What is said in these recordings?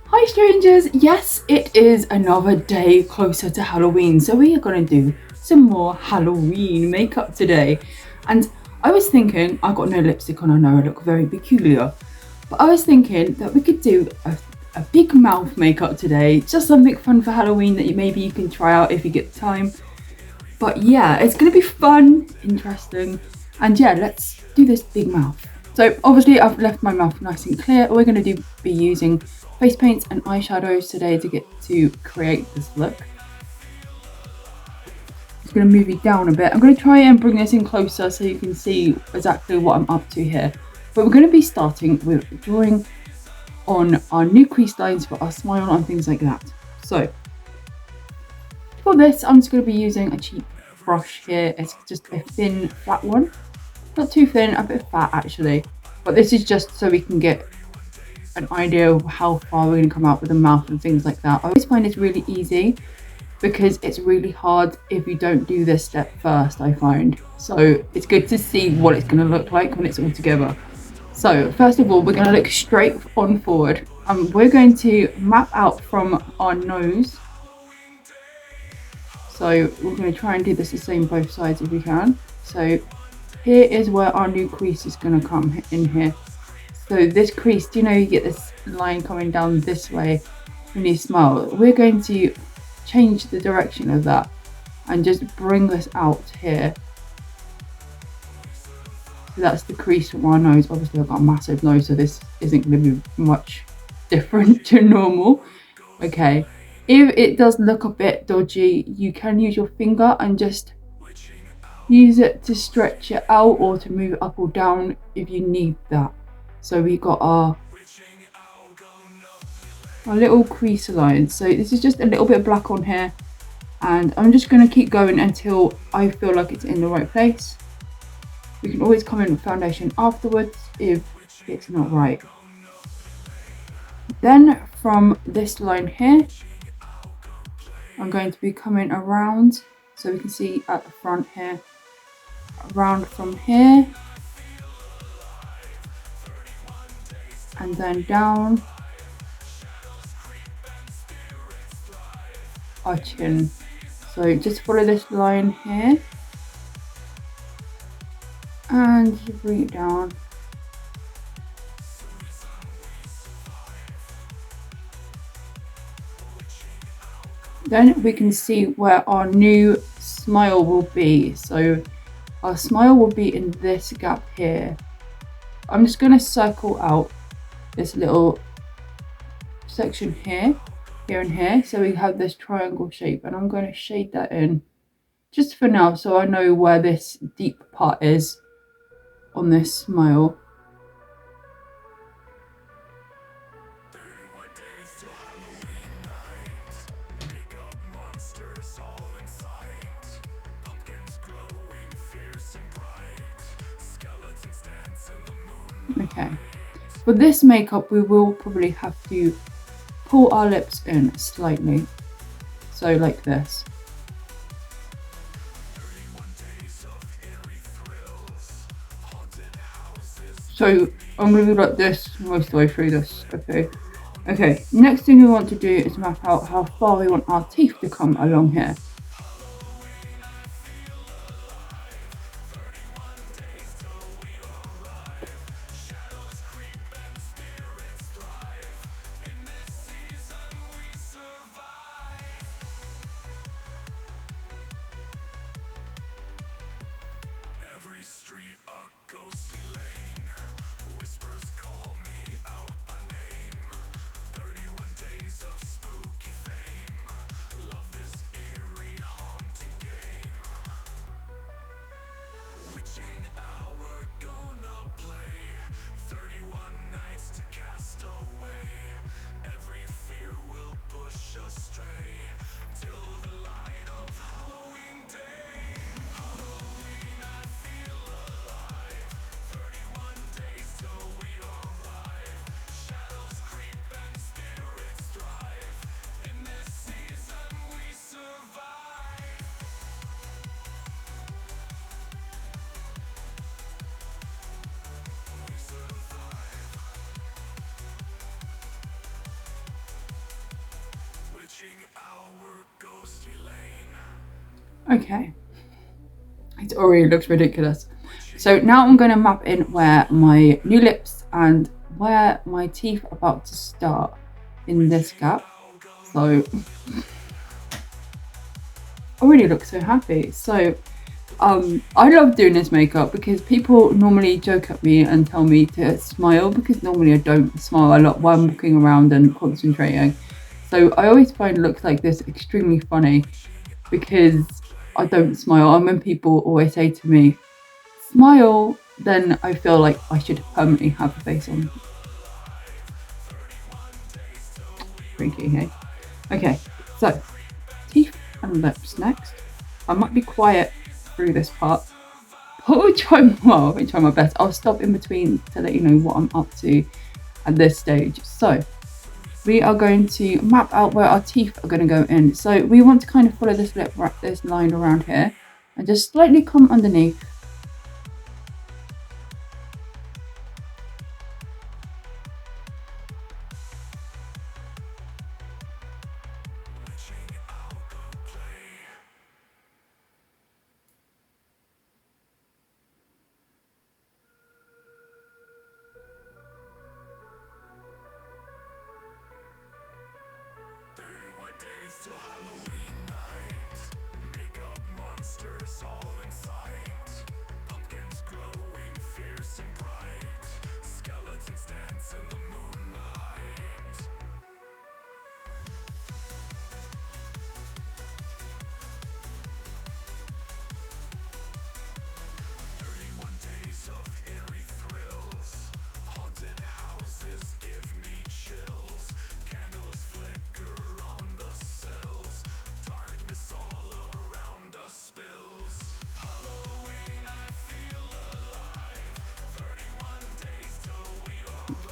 Hi strangers, yes it is another day closer to Halloween, so we are going to do some more Halloween makeup today. And I was thinking, I got no lipstick on, I know I look very peculiar, but I was thinking that we could do a big mouth makeup today, just something fun for Halloween that maybe you can try out if you get the time. But yeah, it's going to be fun, interesting, and yeah, let's do this big mouth. So obviously I've left my mouth nice and clear. We're going to be using face paints and eyeshadows today to create this look. I'm just going to move it down a bit. I'm going to try and bring this in closer so you can see exactly what I'm up to here. But we're going to be starting with drawing on our new crease lines for our smile and things like that. So for this, I'm just going to be using a cheap brush here. It's just a thin, flat one. Not too thin, a bit fat actually. But this is just so we can get an idea of how far we're going to come out with the mouth and things like that. I always find it's really easy because it's really hard if you don't do this step first, I find. So it's good to see what it's going to look like when it's all together. So first of all, we're going to look straight on forward. We're going to map out from our nose. So we're going to try and do this the same both sides if we can. So here is where our new crease is going to come in here. So this crease, do you know you get this line coming down this way when you smile? We're going to change the direction of that and just bring this out here. So that's the crease from our nose. Obviously I've got a massive nose, so this isn't going to be much different to normal. Okay, if it does look a bit dodgy, you can use your finger and just use it to stretch it out or to move it up or down if you need that. So we got our little crease line. So this is just a little bit of black on here, and I'm just going to keep going until I feel like it's in the right place. We can always come in with foundation afterwards if it's not right. Then from this line here, I'm going to be coming around so we can see at the front here, around from here and then down our chin. So just follow this line here and you bring it down. Then we can see where our new smile will be. So our smile will be in this gap here. I'm just going to circle out this little section here, here and here, so we have this triangle shape, and I'm going to shade that in just for now so I know where this deep part is on this smile. Okay, for this makeup we will probably have to pull our lips in slightly, so like this. So I'm going to do like this most of the way through this. Okay, next thing we want to do is map out how far we want our teeth to come along here. Okay, it already looks ridiculous. So now I'm going to map in where my new lips and where my teeth are about to start in this gap. So I already look so happy. So I love doing this makeup because people normally joke at me and tell me to smile, because normally I don't smile a lot while I'm walking around and concentrating. So I always find looks like this extremely funny because I don't smile. And when people always say to me, smile, then I feel like I should permanently have a face on. Freaky, hey? Okay, so teeth and lips next. I might be quiet through this part. I'll try my best. I'll stop in between to let you know what I'm up to at this stage. So we are going to map out where our teeth are going to go in. So we want to kind of follow this lip, this line around here, and just slightly come underneath.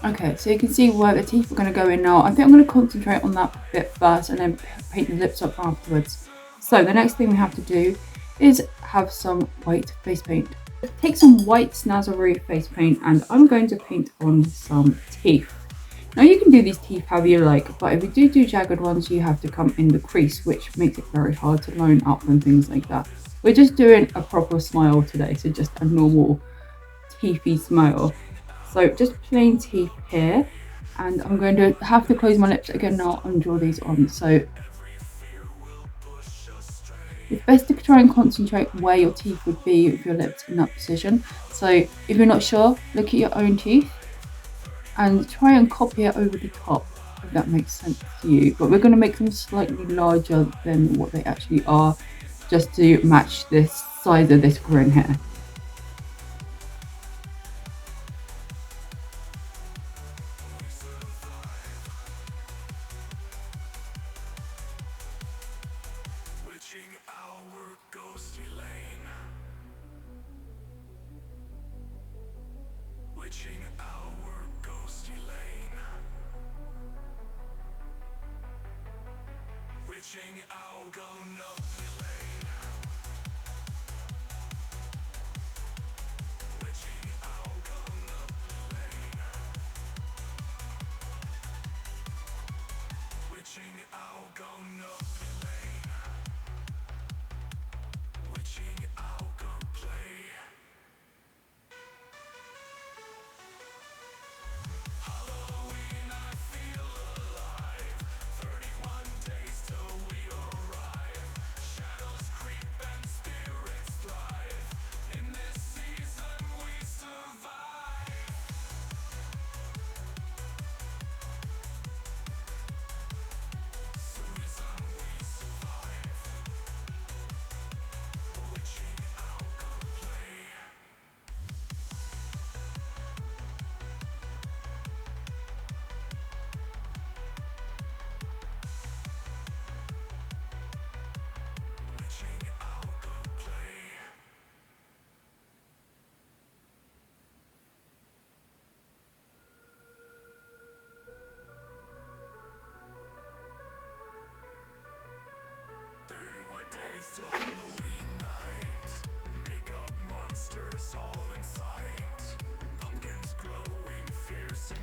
Okay, so you can see where the teeth are going to go in now. I think I'm going to concentrate on that bit first and then paint the lips up afterwards. So the next thing we have to do is have some white face paint. Take some white Snazaroo face paint and I'm going to paint on some teeth. Now you can do these teeth however you like, but if you do jagged ones, you have to come in the crease, which makes it very hard to line up and things like that. We're just doing a proper smile today, so just a normal teethy smile. So just plain teeth here, and I'm going to have to close my lips again now and draw these on. So it's best to try and concentrate where your teeth would be with your lips in that position. So if you're not sure, look at your own teeth and try and copy it over the top, if that makes sense to you. But we're going to make them slightly larger than what they actually are, just to match this size of this grin here.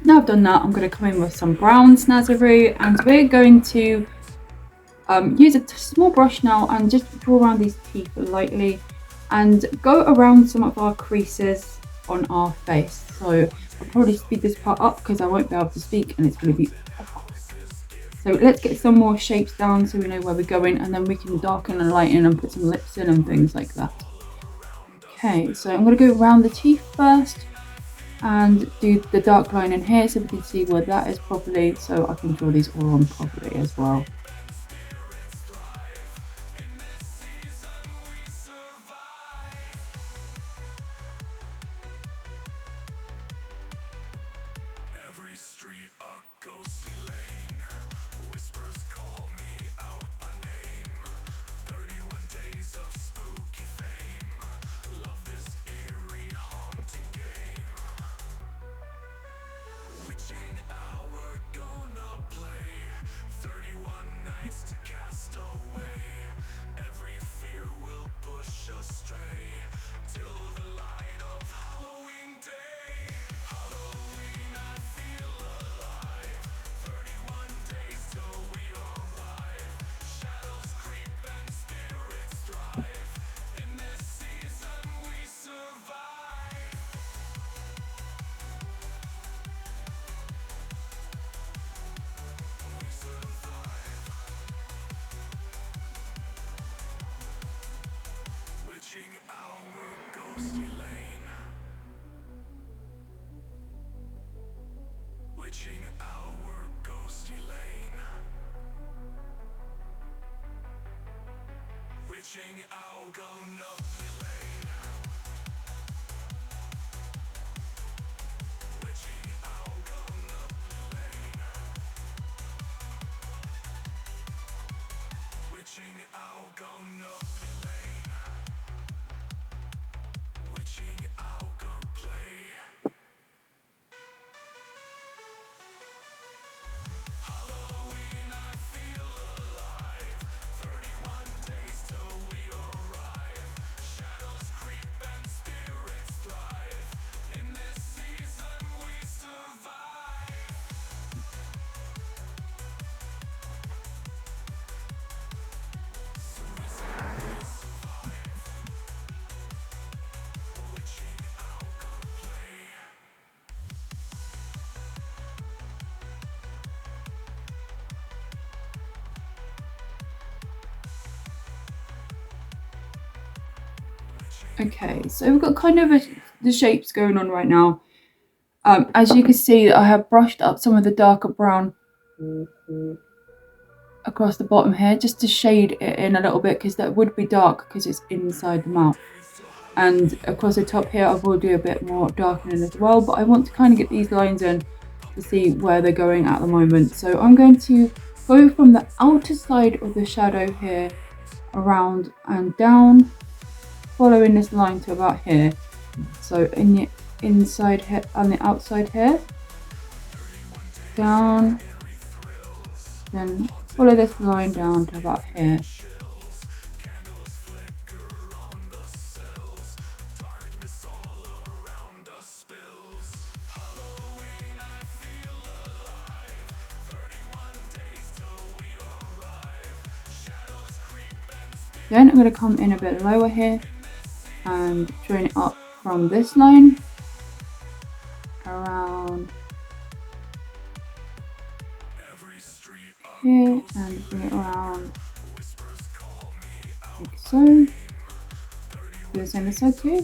Now I've done that, I'm going to come in with some brown Snazaroo and we're going to use a small brush now and just draw around these teeth lightly and go around some of our creases on our face. So I'll probably speed this part up because I won't be able to speak and it's going to be awkward. So let's get some more shapes down so we know where we're going, and then we can darken and lighten and put some lips in and things like that. Okay, so I'm going to go around the teeth first and do the dark line in here so we can see where that is properly, so I can draw these all on properly as well. Okay, so we've got kind of the shapes going on right now. As you can see, I have brushed up some of the darker brown across the bottom here just to shade it in a little bit, because that would be dark because it's inside the mouth. And across the top here I will do a bit more darkening as well, but I want to kind of get these lines in to see where they're going at the moment. So I'm going to go from the outer side of the shadow here around and down, following this line to about here. So in the inside here and the outside here, down, then follow this line down to about here. Then I'm going to come in a bit lower here and join it up from this line around here and bring it around like so. Do the same this side too.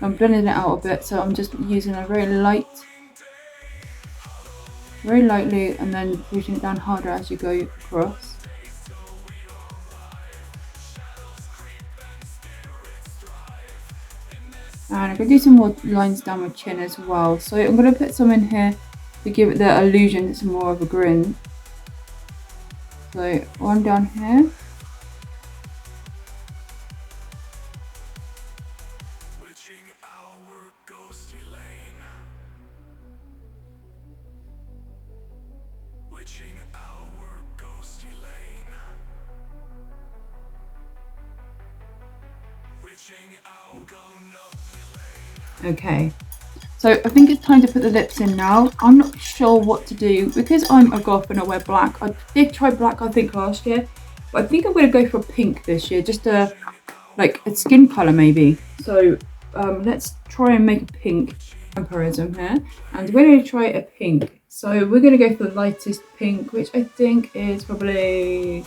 I'm blending it out a bit, so I'm just using a very lightly, and then pushing it down harder as you go across. And I'm going to do some more lines down my chin as well. So I'm going to put some in here to give it the illusion it's more of a grin. So one down here. Okay, so I think it's time to put the lips in now. I'm not sure what to do because I'm a goth and I wear black. I did try black I think last year, but I think I'm going to go for pink this year, just like a skin colour maybe. So let's try and make a pink vampirism here, and we're going to try a pink. So we're going to go for the lightest pink, which I think is probably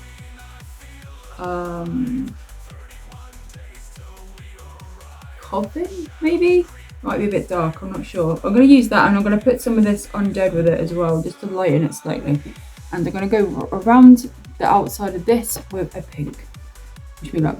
coffin maybe. Might be a bit dark, I'm not sure. I'm going to use that, and I'm going to put some of this undead with it as well, just to lighten it slightly. And I'm going to go around the outside of this with a pink. Wish me luck.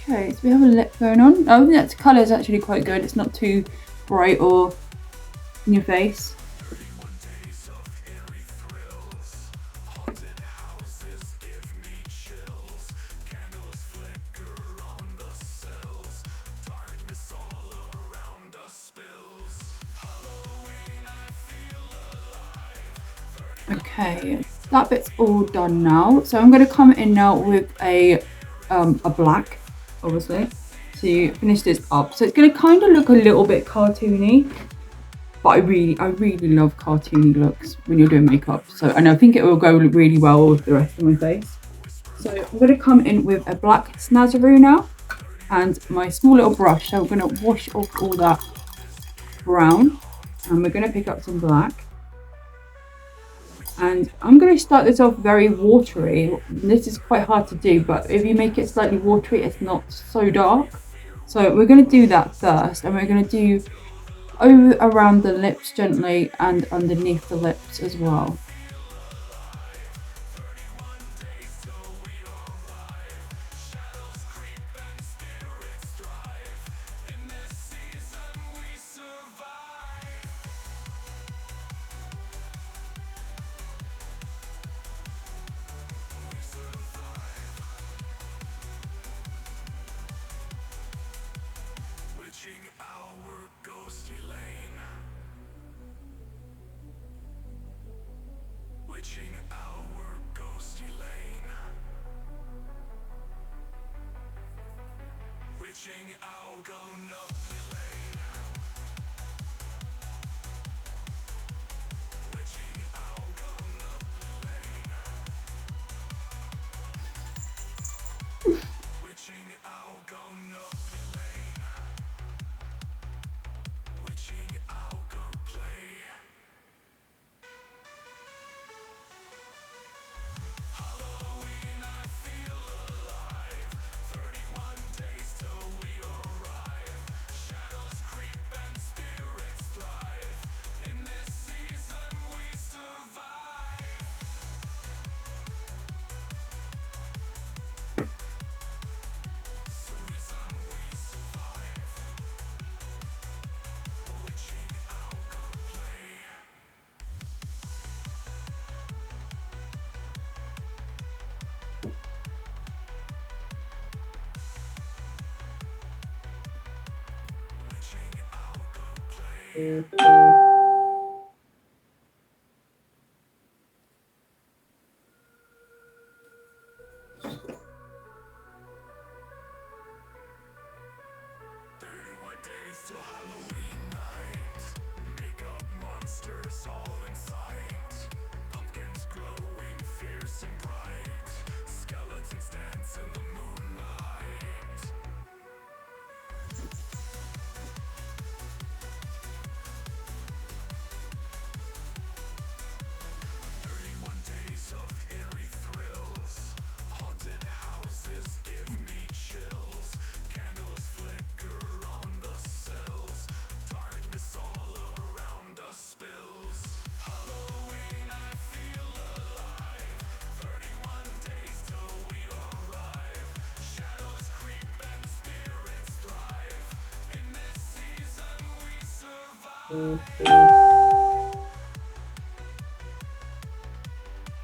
Okay, so we have a lip going on. I think that colour is actually quite good. It's not too bright or in your face. Okay, that bit's all done now. So I'm going to come in now with a black, obviously, to finish this up. So it's going to kind of look a little bit cartoony, but I really love cartoony looks when you're doing makeup. So, and I think it will go really well with the rest of my face. So I'm going to come in with a black snazzaroo now, and my small little brush. So I'm going to wash off all that brown, and we're going to pick up some black. And I'm going to start this off very watery. This is quite hard to do, but if you make it slightly watery, it's not so dark. So we're going to do that first, and we're going to do over around the lips gently and underneath the lips as well.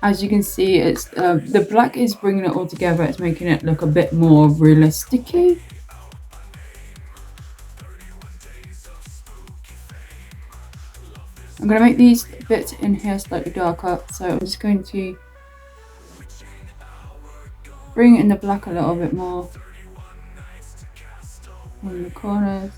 As you can see, it's the black is bringing it all together. It's making it look a bit more realistic-y. I'm going to make these bits in here slightly darker, so I'm just going to bring in the black a little bit more in the corners.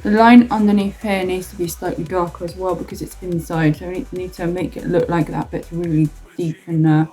The line underneath here needs to be slightly darker as well because it's inside, so we need to make it look like that bit's really deep in there.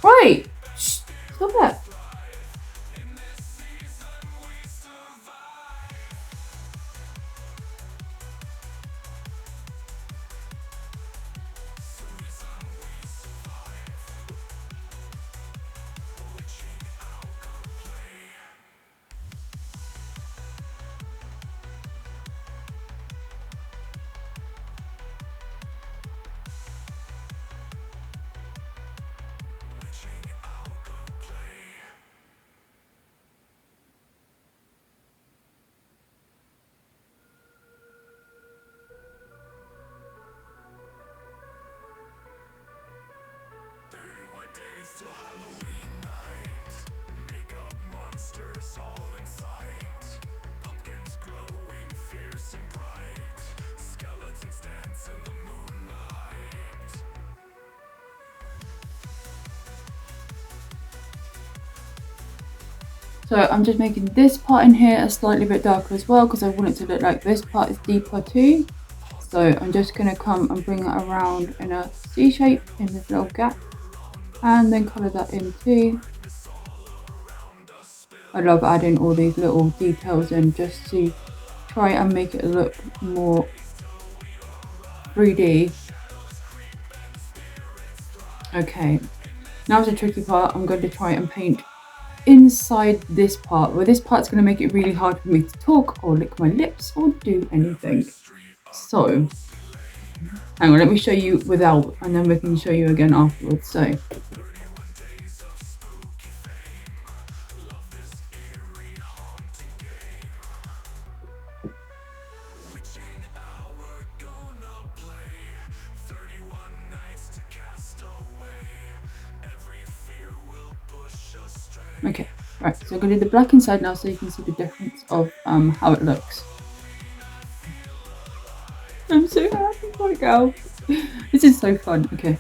Right! Shh, stop that. So I'm just making this part in here a slightly bit darker as well because I want it to look like this part is deeper too. So I'm just going to come and bring it around in a C shape in this little gap and then colour that in too. I love adding all these little details in just to try and make it look more 3D. Okay, now's the tricky part. I'm going to try and paint inside this part, where this part's going to make it really hard for me to talk or lick my lips or do anything. So hang on, let me show you without and then we can show you again afterwards. So okay, right, so I'm going to do the black inside now so you can see the difference of how it looks. I'm so happy for it, girl. This is so fun. Okay.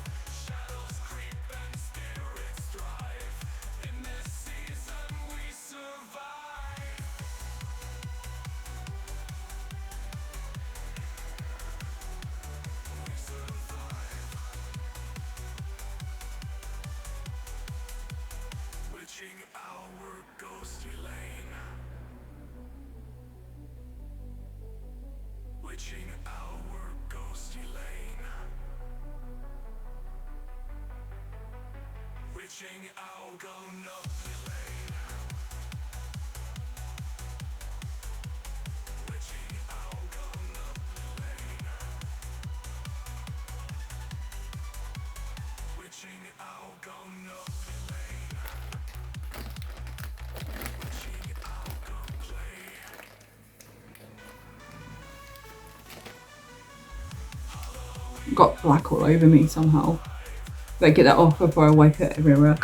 Got black all over me somehow. Better get that off before I wipe it everywhere.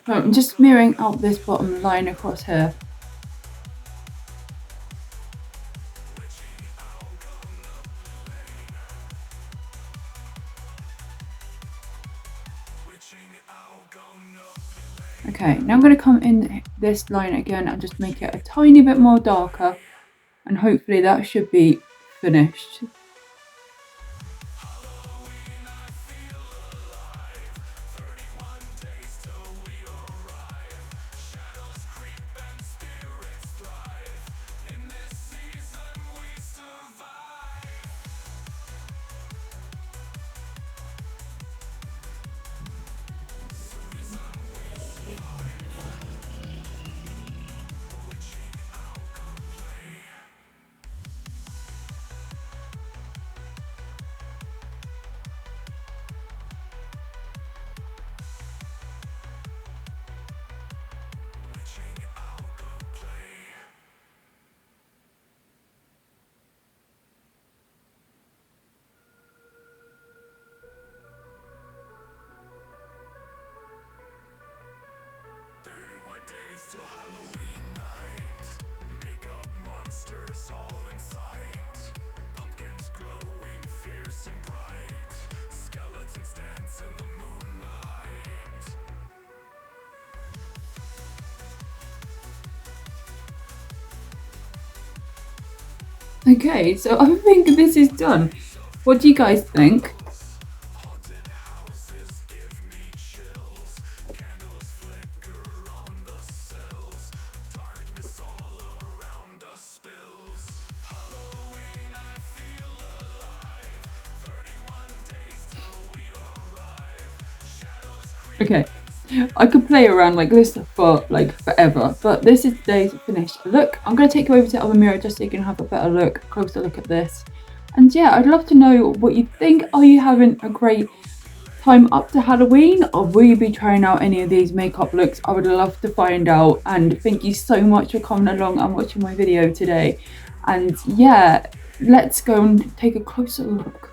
So I'm just smearing out this bottom line across here. Okay, now I'm going to come in this line again and just make it a tiny bit more darker, and hopefully that should be finished. Okay, so I think this is done. What do you guys think? Okay, I could play around like this for like forever, but this is today's finished look. I'm going to take you over to the other mirror just so you can have a better look, closer look at this. And yeah, I'd love to know what you think. Are you having a great time up to Halloween, or will you be trying out any of these makeup looks? I would love to find out. And thank you so much for coming along and watching my video today. And yeah, let's go and take a closer look.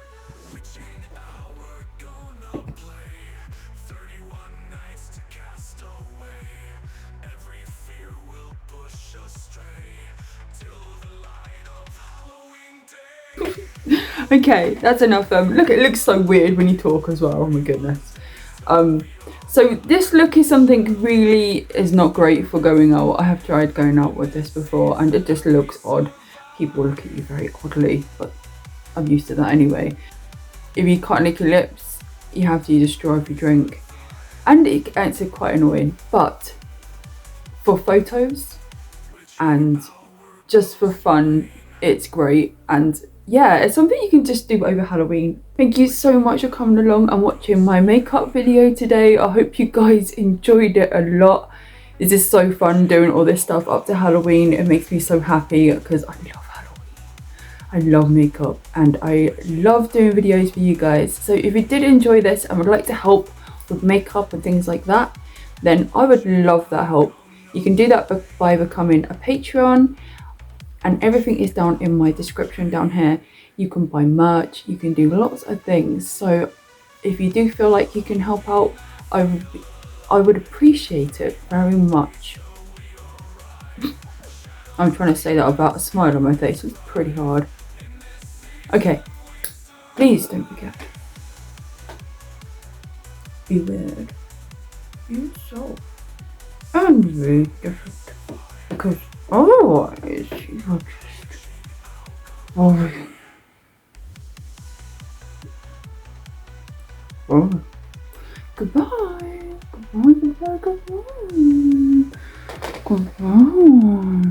Okay, that's enough. Look, it looks so weird when you talk as well. Oh my goodness. So this look is something really is not great for going out. I have tried going out with this before and it just looks odd. People look at you very oddly, but I'm used to that anyway. If you can't lick your lips, you have to use a straw if you drink, and it's quite annoying. But for photos and just for fun, it's great. And yeah, it's something you can just do over Halloween. Thank you so much for coming along and watching my makeup video today. I hope you guys enjoyed it a lot. This is so fun doing all this stuff up to Halloween. It makes me so happy because I love Halloween. I love makeup and I love doing videos for you guys. So if you did enjoy this and would like to help with makeup and things like that, then I would love that help. You can do that by becoming a Patreon, and everything is down in my description down here. You can buy merch, you can do lots of things. So if you do feel like you can help out, I would appreciate it very much. I'm trying to say that without a smile on my face. It's pretty hard. Okay, please don't forget. Be weird. Be yourself. And be different. Because otherwise, you're just boring. Oh. Goodbye. Goodbye, goodbye, goodbye. Goodbye.